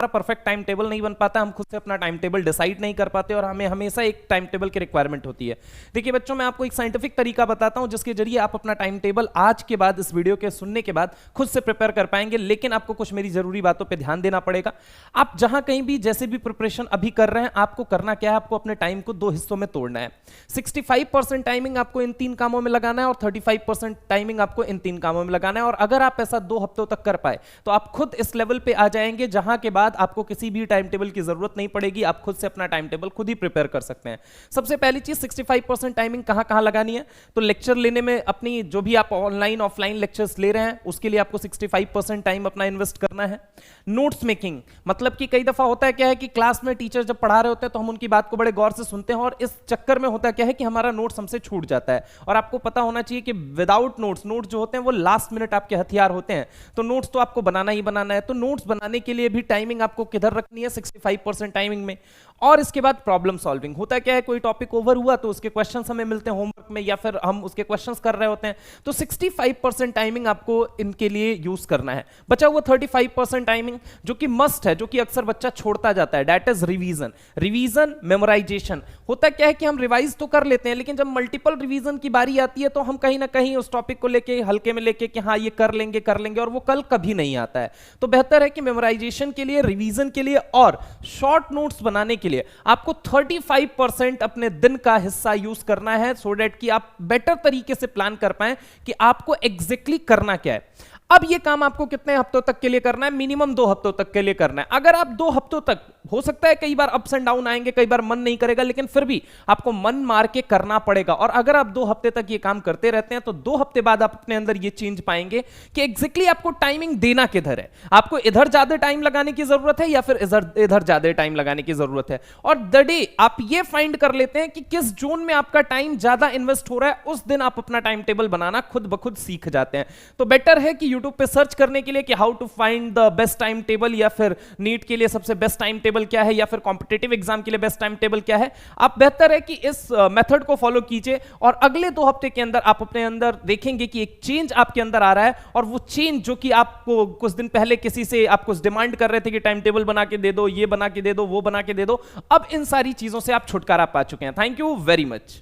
Perfect time table नहीं बन पाता, हम खुद से अपना टाइम टेबल डिसाइड नहीं कर पाते और हमें हमेशा एक टाइम टेबल की रिक्वायरमेंट होती है। देखिए बच्चों, मैं आपको एक साइंटिफिक तरीका बताता हूं जिसके जरिए आप अपना टाइम टेबल आज के बाद, इस वीडियो के सुनने के बाद खुद से प्रिपेयर कर पाएंगे। लेकिन आपको कुछ मेरी जरूरी बातों पर ध्यान देना पड़ेगा। आप जहां कहीं भी जैसे भी प्रिपरेशन अभी कर रहे हैं, आपको करना क्या है, आपको अपने टाइम को 2 हिस्सों में तोड़ना है। 65% टाइमिंग आपको इन 3 कामों में लगाना है और 35% टाइमिंग आपको इन 3 कामों में लगाना है। और अगर आप ऐसा 2 हफ्तों तक कर पाए तो आप खुद इस लेवल पे आ जाएंगे जहां के बाद आपको किसी भी टाइम टेबल की जरूरत नहीं पड़ेगी। आप खुद से अपना टाइम टेबल खुद ही प्रिपेयर कर सकते हैं। सबसे पहली चीज, 65% टाइमिंग कहां लगानी है? तो लेक्चर लेने में, अपनी जो भी आप ऑनलाइन ऑफलाइन लेक्चर्स ले रहे हैं उसके लिए आपको 65% टाइम अपना इन्वेस्ट करना है। नोट्स मेकिंग, मतलब कि कई दफा होता है क्या है कि क्लास में टीचर जब पढ़ा रहे होते हैं तो हम उनकी बात को बड़े गौर से सुनते हैं और इस चक्कर में होता क्या है कि हमारा नोट्स हमसे छूट जाता है। और आपको पता होना चाहिए कि विदाउट नोट्स जो होते हैं वो लास्ट मिनट आपके हथियार होते हैं। तो नोट्स तो आपको बनाना ही बनाना है। तो नोट्स बनाने के लिए भी टाइमिंग आपको किधर रखनी है? 65% टाइमिंग में। और इसके बाद प्रॉब्लम सॉल्विंग, होता क्या है, कोई टॉपिक ओवर हुआ तो उसके क्वेश्चंस हमें मिलते हैं होमवर्क में या फिर हम उसके क्वेश्चंस कर रहे होते हैं। तो 65% टाइमिंग आपको इनके लिए यूज करना है। बचा हुआ 35% टाइमिंग जो कि मस्ट है, जो कि अक्सर बच्चा छोड़ता जाता है, that is revision. Revision, memorisation. होता क्या है कि हम रिवाइज तो कर लेते हैं लेकिन जब मल्टीपल रिवीजन की बारी आती है तो हम कहीं ना कहीं उस टॉपिक को लेके हल्के में लेके कि हाँ ये कर लेंगे और वो कल कभी नहीं आता है। तो बेहतर है कि मेमोराइजेशन के लिए, रिवीजन के लिए और शॉर्ट नोट्स बनाने के लिए आपको 35% अपने दिन का हिस्सा यूज करना है, सो दैट कि आप बेटर तरीके से प्लान कर पाएं कि आपको एग्जैक्टली करना क्या है। अब ये काम आपको कितने हफ्तों तक के लिए करना है? मिनिमम 2 हफ्तों तक के लिए करना है। अगर आप 2 हफ्तों तक, हो सकता है कई बार अप्स एंड डाउन आएंगे, कई बार मन नहीं करेगा, लेकिन फिर भी आपको मन मार के करना पड़ेगा। और अगर आप 2 हफ्ते तक ये काम करते रहते हैं तो 2 हफ्ते बाद आप अपने अंदर ये चेंज पाएंगे कि एग्जैक्टली आपको टाइमिंग देना किधर है। आपको इधर ज्यादा टाइम लगाने की जरूरत है या फिर इधर ज्यादा टाइम लगाने की जरूरत है। और द डे आप ये फाइंड कर लेते हैं कि किस जोन में आपका टाइम ज्यादा इन्वेस्ट हो रहा है, उस दिन आप अपना टाइम टेबल बनाना खुद ब खुद सीख जाते हैं। तो बेटर है कि यूट्यूब पे सर्च करने के लिए कि how to find the best time table, या फिर नीट के लिए सबसे बेस्ट टाइम टेबल क्या है, या फिर कॉम्पिटिटिव एग्जाम के लिए बेस्ट टाइम टेबल क्या है। आप बेहतर है कि इस मेथड को फॉलो कीजिए और अगले 2 हफ्ते के अंदर आप अपने अंदर देखेंगे कि एक चेंज आपके अंदर आ रहा है। और वो चेंज जो कि आपको कुछ दिन पहले किसी से आप कुछ डिमांड कर रहे थे कि टाइम टेबल बना के दे दो, ये बना के दे दो, वो बना के दे दो, अब इन सारी चीजों से आप छुटकारा पा चुके हैं। Thank you very much.